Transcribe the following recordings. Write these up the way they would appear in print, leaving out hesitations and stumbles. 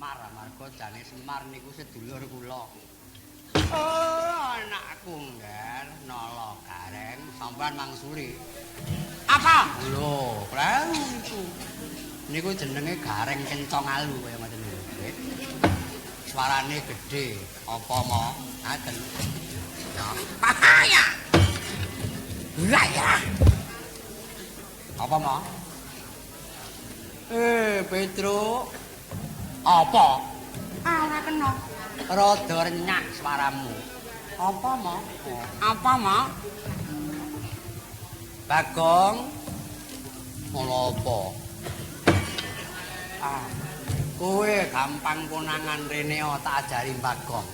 Semar amarga jane Semar niku sedulur kula. Oh, anakku ngger nala gareng sampean mangsuli. Apa? Lho, prau niku. Niku jenenge gareng kencong alu kaya ngoten niku. Nggih. Suarane gedhe, apa mo? Ngaten. Ya. Ya. Apa mo? Petro. Apa? Ora kena. Rada renyak suaramu. Apa mo? Apa mo? Bagong. Ngono apa? Kowe gampang konangan rene tak ajari Bagong.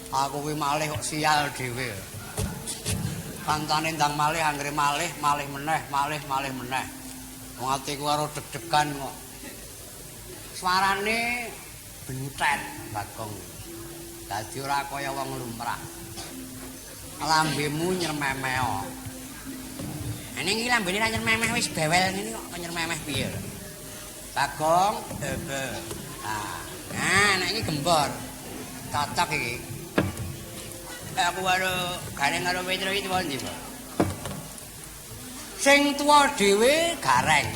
Aku kuwi malih kok sial dhewe. Kancane ndang malih anggere malih meneh. Wong atiku karo deg-degan kok. Suarane bentet Bagong. Dadi ora kaya wong lumrah. Lambemu nyermemeo. Ning iki lambene ra nyermemeh wis bewel ngene kok nyermemeh piye? Bagong, Nah, nek iki gembor. Cocok iki. Aku karo gareng karo Petro iki tuwa ndi, Pak? Sing tuwa dhewe gareng.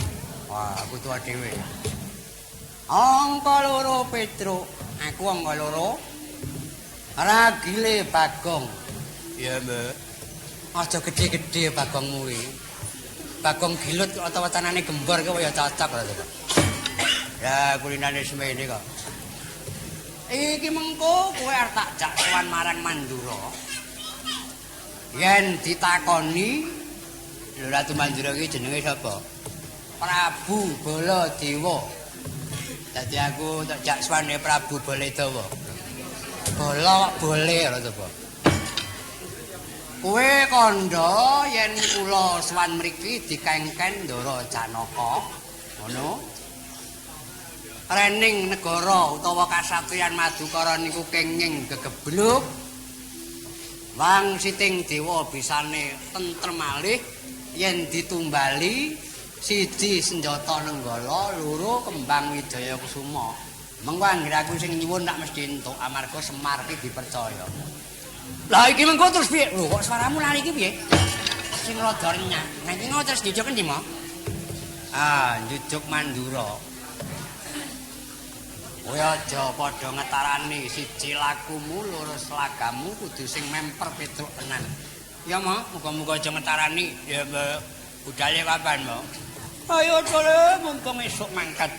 Wah, aku tuwa dhewe. Angka loro Petro, aku angka loro. Ragile Bagong. Ya, Mbak. Aja gedhe-gedhe Bagongmu kuwi. Bagong gilut kok wacanane gembor ki kaya cocok lho, Pak. Ya, kulinane semene kok. Iki mengko kowe arep tak jak sowan marang Mandura. Yen ditakoni, lho Ratu Mandura iki jenenge sapa? Prabu Baladewa. Dadi aku tak jak sowan Prabu Baladewa. Bala boleh lho sapa? Kowe kandha yen kula sowan mriki dikengken Ndara Janaka. Ngono. Rening negara utawa kasatriyan Madukara niku kenging gegebluk. Wang Siting Dewa bisane tentrem malih yen ditumbali siji senjata nenggala, loro kembang Wijaya Kusuma. Mengko anggere aku sing nyuwun tak mesti entuk amarga Semar iki dipercaya. Lah iki mengko terus piye? Lho kok suaramu lari iki piye? Sing rada renyak. Nah iki terus njujuk endi, Mo? Njujuk Mandura. Kowe aja padha ngetarani siji lakumu, loro selagamu kudu sing memper Petruk tenan. Ya, Mo, muga-muga aja ngetarani. Ya, Mbak. Budale kapan, Mo? Ayo dole mumpung esuk mangkat.